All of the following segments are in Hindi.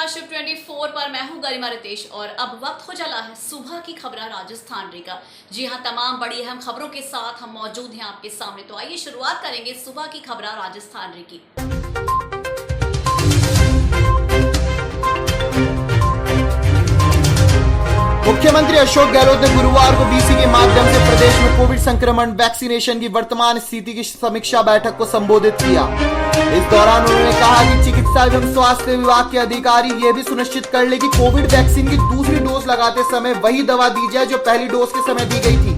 नमस्कार शिव 24 पर मैं हूं गरिमा रितेश और अब वक्त हो चला है सुबह की खबरें राजस्थान री का। जी हां, तमाम बड़ी अहम खबरों के साथ हम मौजूद हैं आपके सामने। तो आइए शुरुआत करेंगे सुबह की खबरें राजस्थान री की। मुख्यमंत्री अशोक गहलोत ने गुरुवार को बीसी के माध्यम से प्रदेश में कोविड संक्रमण वैक्सीनेशन की वर्तमान स्थिति की समीक्षा बैठक को संबोधित किया। इस दौरान उन्होंने कहा कि चिकित्सा एवं स्वास्थ्य विभाग के अधिकारी ये भी सुनिश्चित कर ले कि कोविड वैक्सीन की दूसरी डोज लगाते समय वही दवा दी जाए जो पहली डोज के समय दी गई थी।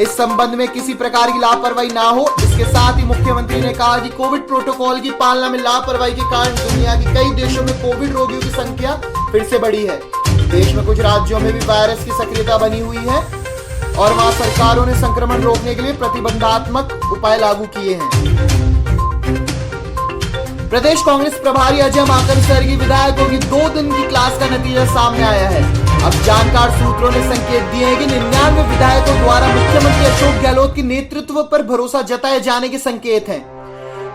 इस संबंध में किसी प्रकार की लापरवाही ना हो। इसके साथ ही मुख्यमंत्री ने कहा कि कोविड प्रोटोकॉल की पालना में लापरवाही के कारण दुनिया के कई देशों में कोविड रोगियों की संख्या फिर से बढ़ी है। देश में कुछ राज्यों में भी वायरस की सक्रियता बनी हुई है और वहां सरकारों ने संक्रमण रोकने के लिए प्रतिबंधात्मक उपाय लागू किए हैं। प्रदेश कांग्रेस प्रभारी अजय माकन सर की विधायकों की 2 दिन की क्लास का नतीजा सामने आया है। अब जानकार सूत्रों ने संकेत दिए हैं कि 99 विधायकों द्वारा मुख्यमंत्री अशोक गहलोत के नेतृत्व पर भरोसा जताए जाने के संकेत हैं।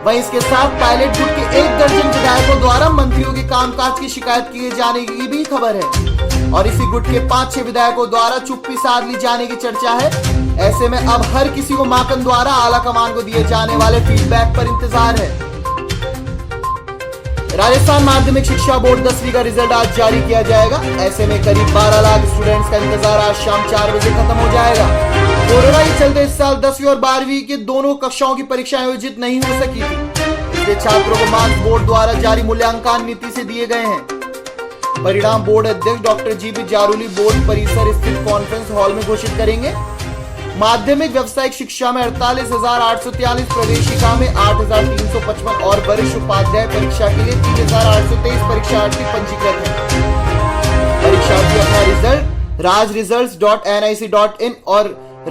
वहीं इसके साथ पायलट गुट के 1 दर्जन विधायकों द्वारा मंत्रियों के कामकाज की शिकायत किए जाने की भी खबर है और इसी गुट के 5-6 विधायकों द्वारा चुप्पी साध ली जाने की चर्चा है। ऐसे में अब हर किसी को माकन द्वारा आला कमान को दिए जाने वाले फीडबैक पर इंतजार है। राजस्थान माध्यमिक शिक्षा बोर्ड 10वीं का रिजल्ट आज जारी किया जाएगा। ऐसे में करीब 12 लाख स्टूडेंट्स का इंतजार आज शाम 4 बजे खत्म हो जाएगा। कोरोना के चलते इस साल 10वीं और 12वीं की दोनों कक्षाओं की परीक्षा आयोजित नहीं हो सकी थी। इसलिए छात्रों को मार्क्स बोर्ड द्वारा जारी मूल्यांकन नीति से दिए गए हैं। परिणाम बोर्ड अध्यक्ष डॉक्टर जीबी जारूली बोर्ड परिसर स्थित कॉन्फ्रेंस हॉल में घोषित करेंगे। माध्यमिक व्यावसायिक शिक्षा में 48,843 प्रवेशिका में 8,355 और वरिष्ठ उपाध्याय परीक्षा के लिए 3,823 परीक्षार्थी पंजीकृत हैं। परीक्षार्थी अपना रिजल्ट rajresults.nic.in और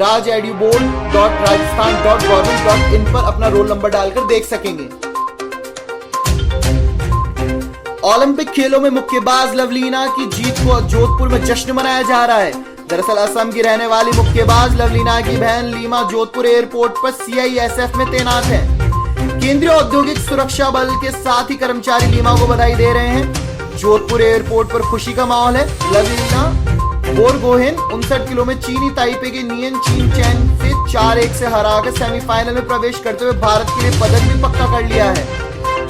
rajeduboard.rajasthan.government.in पर अपना रोल नंबर डालकर देख सकेंगे। ओलंपिक खेलों में मुक्केबाज लवलीना की जीत को जोधपुर में जश्न मनाया जा रहा है। दरअसल असम की रहने वाली मुक्केबाज लवलीना की बहन लीमा जोधपुर एयरपोर्ट पर सीआईएसएफ में तैनात है। केंद्रीय औद्योगिक सुरक्षा बल के साथ ही कर्मचारी लीमा को बधाई दे रहे हैं। जोधपुर एयरपोर्ट पर खुशी का माहौल है। लवलीना बोरगोहेन 59 किलो में चीनी ताइपे के नियन चीन चैन से 4-1 से हराकर सेमीफाइनल में प्रवेश करते हुए भारत के लिए पदक भी पक्का कर लिया है।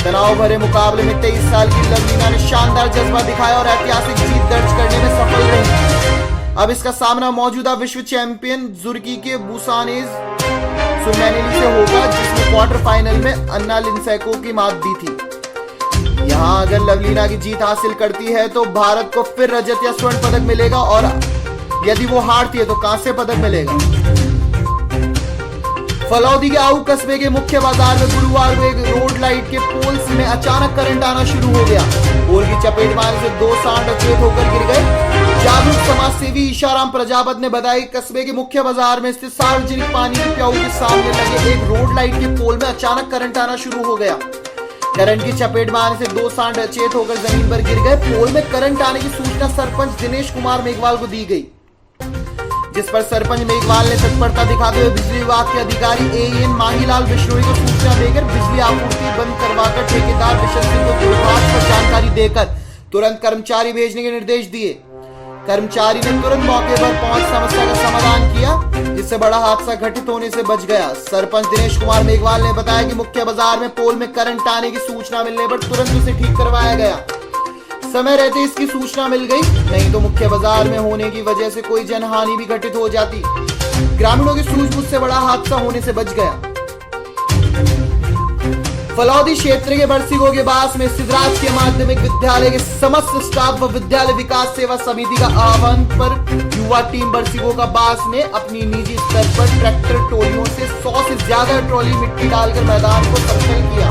तनाव भरे मुकाबले में 23 साल की लवलीना ने शानदार जज्बा दिखाया और ऐतिहासिक जीत दर्ज करने में सफल रही। अब इसका सामना मौजूदा विश्व चैंपियन तुर्की के बुसानेज सुरमैनेली से होगा, जिसने क्वार्टर फाइनल में अन्ना लिंसेको की मात दी थी। यहां अगर लवलीना की जीत हासिल करती है तो भारत को फिर रजत या स्वर्ण पदक मिलेगा और यदि वो हारती है तो कांस्य पदक मिलेगा। फलौदी के आऊ कस्बे के मुख्य बाजार में गुरुवार को एक रोड लाइट के पोल्स में अचानक करंट आना शुरू हो गया। पोल की चपेट में आने से 2 सांड अचेत होकर गिर गए। जागरूक समाज सेवी ईशाराम प्रजापत ने बताया कि कस्बे के मुख्य बाजार में स्थित सार्वजनिक पानी के प्याऊ के सामने लगे एक रोड लाइट के पोल में अचानक करंट आना शुरू हो गया। करंट की चपेट में आने से 2 सांड अचेत होकर जमीन पर गिर गए। पोल में करंट आने की सूचना सरपंच दिनेश कुमार मेघवाल को दी गई, जिस पर सरपंच मेघवाल ने तत्परता दिखाते हुए बिजली विभाग के अधिकारी एएन मांगीलाल बिश्नोई को सूचना देकर बिजली आपूर्ति बंद करवाकर ठेकेदार बिशन सिंह को दूरभाष पर जानकारी देकर तुरंत कर्मचारी भेजने के निर्देश दिए। कर्मचारी ने तुरंत मौके पर पहुंच समस्या का समाधान किया, जिससे बड़ा हादसा घटित होने से बच गया। सरपंच दिनेश कुमार मेघवाल ने बताया कि मुख्य बाजार में पोल में करंट आने की सूचना मिलने पर तुरंत उसे ठीक करवाया गया। समय रहते इसकी सूचना मिल गई, नहीं तो मुख्य बाजार में होने की वजह से कोई जनहानि भी घटित हो जाती। ग्रामीणों की सूझबूझ से बड़ा हादसा होने से बच गया। फलौदी क्षेत्र के बरसीगो के बास में स्थित राजकीय माध्यमिक विद्यालय के समस्त स्टाफ व विद्यालय विकास सेवा समिति का आह्वान पर युवा टीम बरसीगो का बास ने अपनी निजी स्तर पर ट्रैक्टर टोलियों से 100 से ज्यादा ट्रॉली मिट्टी डालकर मैदान को समतल किया।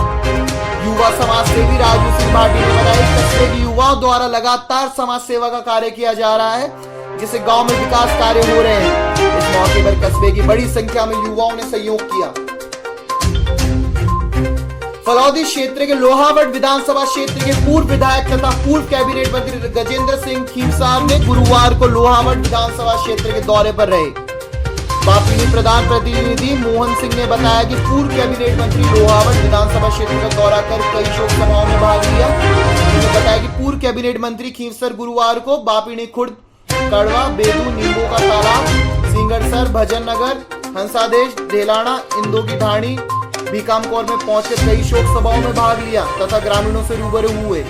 युवा समाज सेवी राजू सिंह भाटी ने बताया कि कस्बे के युवाओं द्वारा लगातार समाज सेवा का कार्य किया जा रहा है, जिससे गांव में विकास कार्य हो रहे हैं। इस मौके पर कस्बे की बड़ी संख्या में युवाओं ने सहयोग किया। फलौदी क्षेत्र के लोहावट विधानसभा क्षेत्र के पूर्व विधायक तथा पूर्व कैबिनेट मंत्री गजेंद्र सिंह खीमसार ने गुरुवार को लोहावट विधानसभा क्षेत्र के दौरे पर रहे। वापिनी प्रधान प्रतिनिधि मोहन सिंह ने बताया कि पूर्व कैबिनेट मंत्री लोहावट विधानसभा क्षेत्र का दौरा कर कई शोक सभाओं में भाग लिया। उन्होंने बताया कि पूर्व पूर्व कैबिनेट मंत्री खींवसर गुरुवार को बापिणी खुर्द, कड़वा, बेदू, नींबू का तालाब, सिंगरसर, भजन नगर, हंसादेश, ढेलाना, इंदो की ढाणी, बीकामकोर में पहुंचकर कई शोक सभाओं में भाग लिया तथा ग्रामीणों से रूबरू हुए।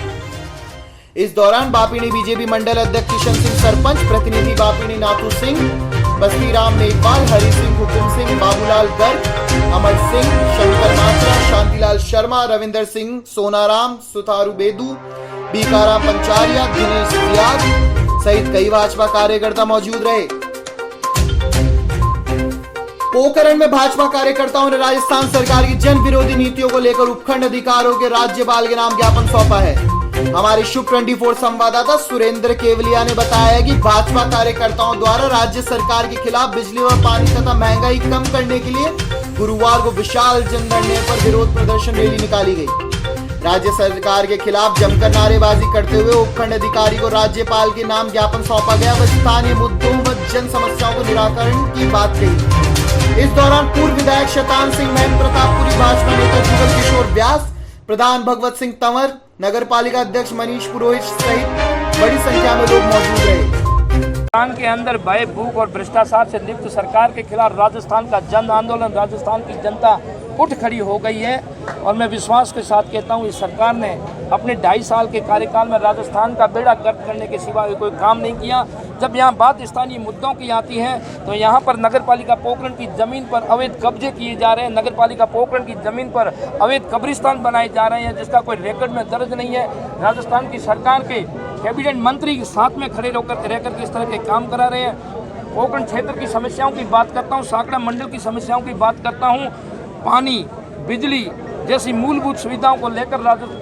इस दौरान बापिणी बीजेपी मंडल अध्यक्ष किशन सिंह, सरपंच प्रतिनिधि बापिणी नाथू सिंह, बस्ती राम मेघवाल, हरि सिंह, हुकुम सिंह, बाबूलाल गर्ग, अमर सिंह, शंकर मात्रा, शांतिलाल शर्मा, रविंदर सिंह, सोनाराम, सुथारू बेदू, बीकाराम पंचारिया, दिनेश सियाद सहित कई भाजपा कार्यकर्ता मौजूद रहे। पोखरण में भाजपा कार्यकर्ताओं ने राजस्थान सरकार की जन विरोधी नीतियों को लेकर उपखंड अधिकारियों के राज्यपाल के नाम ज्ञापन सौंपा है। हमारे शुभ 24 संवाददाता सुरेंद्र केवलिया ने बताया कि भाजपा कार्यकर्ताओं द्वारा राज्य सरकार के खिलाफ बिजली और पानी तथा महंगाई कम करने के लिए गुरुवार को विशाल जनधरने पर विरोध प्रदर्शन रैली निकाली गई। राज्य सरकार के खिलाफ जमकर नारेबाजी करते हुए उपखंड अधिकारी को राज्यपाल के नाम ज्ञापन सौंपा गया व स्थानीय मुद्दों व जन समस्याओं को निराकरण की बात कही। इस दौरान पूर्व विधायक शतान सिंह, महेंद्र प्रतापपुरी, भाजपा नेता जुगल किशोर व्यास, प्रधान भगवत सिंह तंवर, नगर पालिका अध्यक्ष मनीष पुरोहित सहित बड़ी संख्या में लोग मौजूद रहे। राजस्थान के अंदर भय, भूख और भ्रष्टाचार से लिप्त सरकार के खिलाफ राजस्थान का जन आंदोलन, राजस्थान की जनता उठ खड़ी हो गई है। और मैं विश्वास के साथ कहता हूँ, इस सरकार ने अपने 2.5 साल के कार्यकाल में राजस्थान का बेड़ा गर्क करने के सिवा कोई काम नहीं किया। जब यहाँ बात स्थानीय मुद्दों की आती है तो यहाँ पर नगरपालिका पोखरण की ज़मीन पर अवैध कब्जे किए जा रहे हैं, नगरपालिका पोखरण की ज़मीन पर अवैध कब्रिस्तान बनाए जा रहे हैं जिसका कोई रिकॉर्ड में दर्ज नहीं है। राजस्थान की सरकार के कैबिनेट मंत्री के साथ में खड़े रहकर किस तरह के काम करा रहे हैं। पोखरण क्षेत्र की समस्याओं की बात करता हूँ, साकड़ा मंडल की समस्याओं की बात करता हूँ, पानी, बिजली जैसी मूलभूत सुविधाओं को लेकर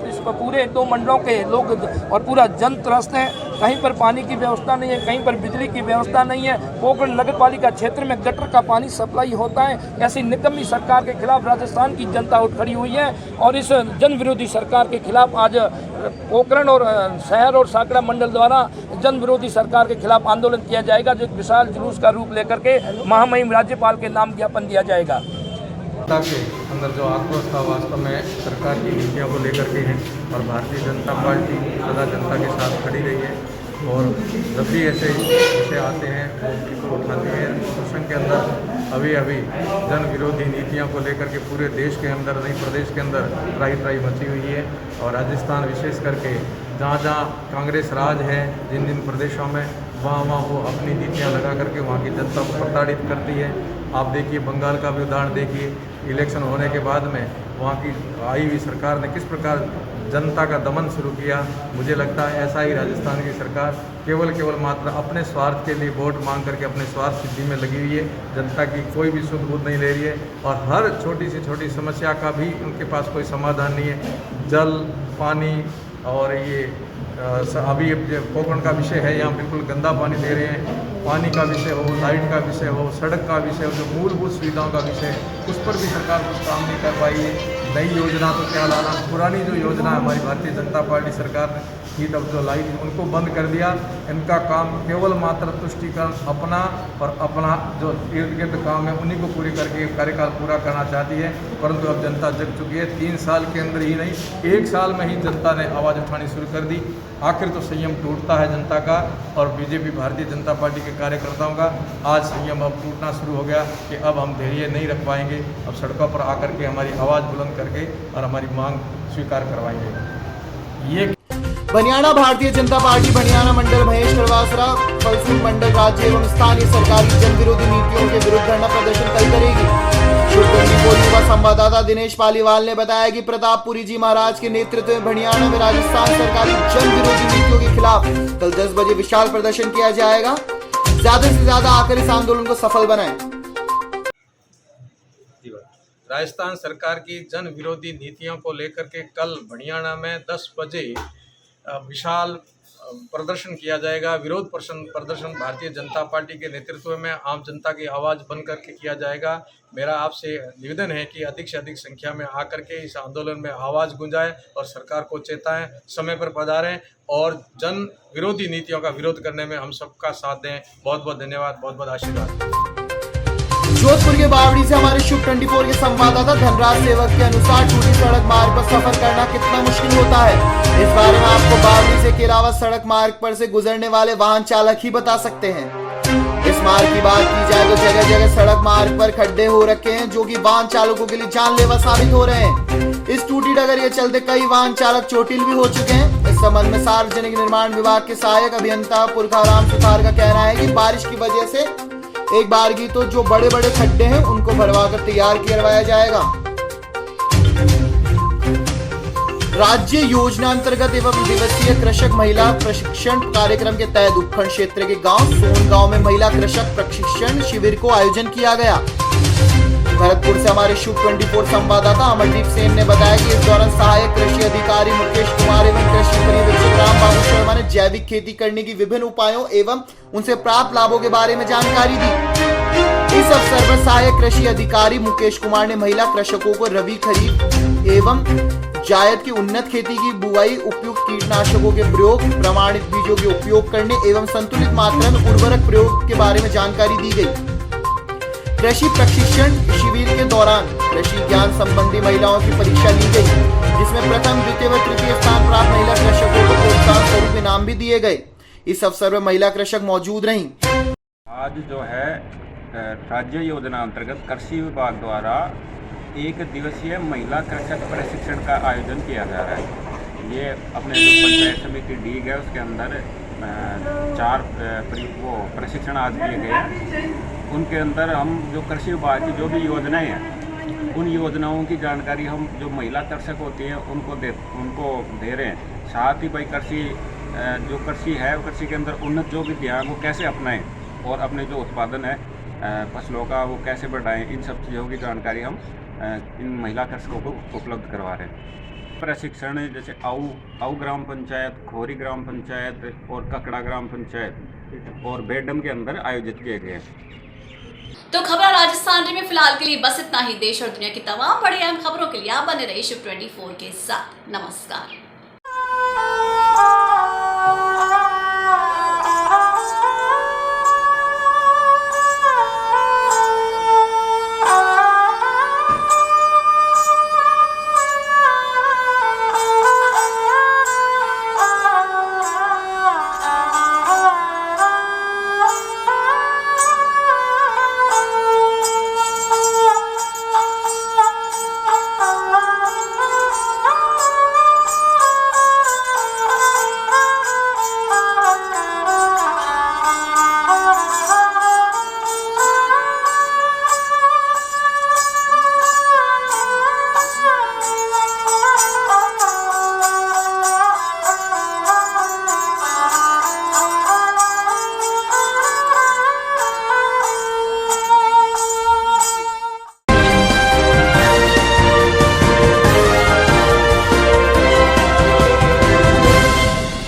इसको पूरे 2 मंडलों के लोग और पूरा जन त्रस्त हैं। कहीं पर पानी की व्यवस्था नहीं है, कहीं पर बिजली की व्यवस्था नहीं है। पोखरण नगर पालिका क्षेत्र में गटर का पानी सप्लाई होता है। ऐसी निकम्मी सरकार के खिलाफ राजस्थान की जनता उठ खड़ी हुई है और इस जन विरोधी सरकार के खिलाफ आज पोखरण और शहर और साकड़ा मंडल द्वारा जन विरोधी सरकार के खिलाफ आंदोलन किया जाएगा, जो विशाल जुलूस का रूप लेकर के महामहिम राज्यपाल के नाम ज्ञापन दिया जाएगा। जनता के अंदर जो आक्रोश था वास्तव में सरकार की नीतियों को लेकर के है और भारतीय जनता पार्टी सदा जनता के साथ खड़ी रही है और जब भी ऐसे विषय आते हैं वो उठाती है। प्रश्न के अंदर अभी जन विरोधी नीतियों को लेकर के पूरे देश के अंदर नहीं प्रदेश के अंदर त्राही मची हुई है और राजस्थान विशेष करके जहाँ कांग्रेस राज है जिन प्रदेशों में वहाँ वो अपनी नीतियाँ लगा करके वहाँ की जनता को प्रताड़ित करती है। आप देखिए बंगाल का भी उदाहरण देखिए, इलेक्शन होने के बाद में वहाँ की आई हुई सरकार ने किस प्रकार जनता का दमन शुरू किया। मुझे लगता है ऐसा ही राजस्थान की सरकार केवल मात्र अपने स्वार्थ के लिए वोट मांग करके अपने स्वार्थ सिद्धि में लगी हुई है। जनता की कोई भी सुध बुध नहीं ले रही है और हर छोटी से छोटी समस्या का भी उनके पास कोई समाधान नहीं है। जल, पानी और ये अभी पोखरण का विषय है, यहाँ बिल्कुल गंदा पानी दे रहे हैं। पानी का विषय हो, लाइट का विषय हो, सड़क का विषय हो, जो मूलभूत सुविधाओं का विषय उस पर भी सरकार कुछ काम नहीं कर पाई है। नई योजना तो क्या लाना, पुरानी जो योजना हमारी भारतीय जनता पार्टी सरकार की तब जो लाई थी उनको बंद कर दिया। इनका काम केवल मात्र तुष्टीकरण अपना जो इर्द गिर्द काम है उन्हीं को पूरी करके कार्यकाल पूरा करना चाहती है। परंतु अब जनता जग चुकी है। 3 साल के अंदर ही नहीं, 1 साल में ही जनता ने आवाज़ उठानी शुरू कर दी। आखिर तो संयम टूटता है जनता का और बीजेपी भारतीय जनता पार्टी के कार्यकर्ताओं का आज संयम अब टूटना शुरू हो गया कि अब हम धैर्य नहीं रख पाएंगे। अब सड़कों पर आकर के हमारी आवाज़ बुलंद करके और हमारी मांग स्वीकार करवाएंगे। ये बनियाना भारतीय जनता पार्टी बनियाना मंडल महेश खड़वासरा फलसूर मंडल राज्य एवं स्थानीय सरकार की जन विरोधी नीतियों के विरुद्ध धरना प्रदर्शन कल करेगी। युवा संवाददाता दिनेश पालीवाल ने बताया कि प्रतापपुरी जी महाराज के नेतृत्व में बनियाना में राजस्थान सरकार की जन विरोधी नीतियों के खिलाफ कल 10 बजे विशाल प्रदर्शन किया जाएगा। ज्यादा से ज्यादा आकर इस आंदोलन को सफल बनाएं। राजस्थान सरकार की जन विरोधी नीतियों को लेकर के कल बनियाना में 10 बजे विशाल प्रदर्शन किया जाएगा। विरोध प्रदर्शन भारतीय जनता पार्टी के नेतृत्व में आम जनता की आवाज़ बन करके किया जाएगा। मेरा आपसे निवेदन है कि अधिक से अधिक संख्या में आकर के इस आंदोलन में आवाज़ गुंजाएं और सरकार को चेताएं, समय पर पधारें और जन विरोधी नीतियों का विरोध करने में हम सबका साथ दें। बहुत बहुत धन्यवाद, बहुत बहुत आशीर्वाद। जोधपुर के बावड़ी से हमारे शुभ 24 के संवाददाता धनराज सेवक के अनुसार टूटी सड़क मार्ग पर सफर करना कितना मुश्किल होता है, इस बारे में आपको बावड़ी से केरावत सड़क मार्ग पर से गुजरने वाले वाहन चालक ही बता सकते हैं। इस मार्ग की बात की जाए तो जगह जगह सड़क मार्ग पर खड्डे हो रखे हैं, जो कि वाहन चालकों के लिए जानलेवा साबित हो रहे हैं। इस टूटी डगर के चलते कई वाहन चालक चोटिल भी हो चुके हैं। इस संबंध में सार्वजनिक निर्माण विभाग के सहायक अभियंता पुरखाराम सुतार का कहना है कि बारिश की वजह से एक बार की तो जो बड़े बड़े खड्डे हैं उनको भरवा कर तैयार करवाया जाएगा। राज्य योजना अंतर्गत एवं दिवसीय कृषक महिला प्रशिक्षण कार्यक्रम के तहत उपखंड क्षेत्र के गांव सोन गांव में महिला कृषक प्रशिक्षण शिविर को आयोजन किया गया। भरतपुर से हमारे शुभ 24 संवाददाता अमरदीप सेन ने बताया कि इस दौरान सहायक कृषि अधिकारी मुकेश कुमार एवं कृषि पर्यवेक्षक राम बाबू शर्मा ने जैविक खेती करने की विभिन्न उपायों एवं उनसे प्राप्त लाभों के बारे में जानकारी दी। इस अवसर पर सहायक कृषि अधिकारी मुकेश कुमार ने महिला कृषकों को रबी खरीफ एवं जायद की उन्नत खेती की बुआई, उपयुक्त कीटनाशकों के प्रयोग, प्रमाणित बीजों के उपयोग करने एवं संतुलित मात्रा में उर्वरक प्रयोग के बारे में जानकारी दी गई। कृषि प्रशिक्षण शिविर के दौरान कृषि ज्ञान संबंधी महिलाओं की परीक्षा ली गई, जिसमें प्रथम, द्वितीय व तृतीय स्थान प्राप्त महिला कृषकों को प्रोत्साहन स्वरूप इनाम भी दिए गए। इस अवसर पर महिला कृषक मौजूद रहीं। आज जो है राज्य योजना अंतर्गत कृषि विभाग द्वारा एक दिवसीय महिला कृषक प्रशिक्षण का आयोजन किया जा रहा है। ये अपने जो पंचायत समिति डीग है उसके अंदर 4 प्रशिक्षण आज किए गए। उनके अंदर हम जो कृषि विभाग की जो भी योजनाएं हैं उन योजनाओं की जानकारी हम जो महिला कृषक होती हैं उनको दे रहे हैं। साथ ही भाई जो कृषि है कृषि के अंदर उन्नत जो विधियाँ हैं वो कैसे अपनाएं और अपने जो उत्पादन है फसलों का वो कैसे बढ़ाएं, इन सब चीज़ों की जानकारी हम इन महिला कृषकों को उपलब्ध करवा रहे हैं। प्रशिक्षण जैसे आऊ ग्राम पंचायत, खोरी ग्राम पंचायत और ककड़ा ग्राम पंचायत और बेडम के अंदर आयोजित किए गए। तो खबर राजस्थान में फिलहाल के लिए बस इतना ही। देश और दुनिया की तमाम बड़ी अहम खबरों के लिए आप बने रहिए शुभ 24 के साथ। नमस्कार।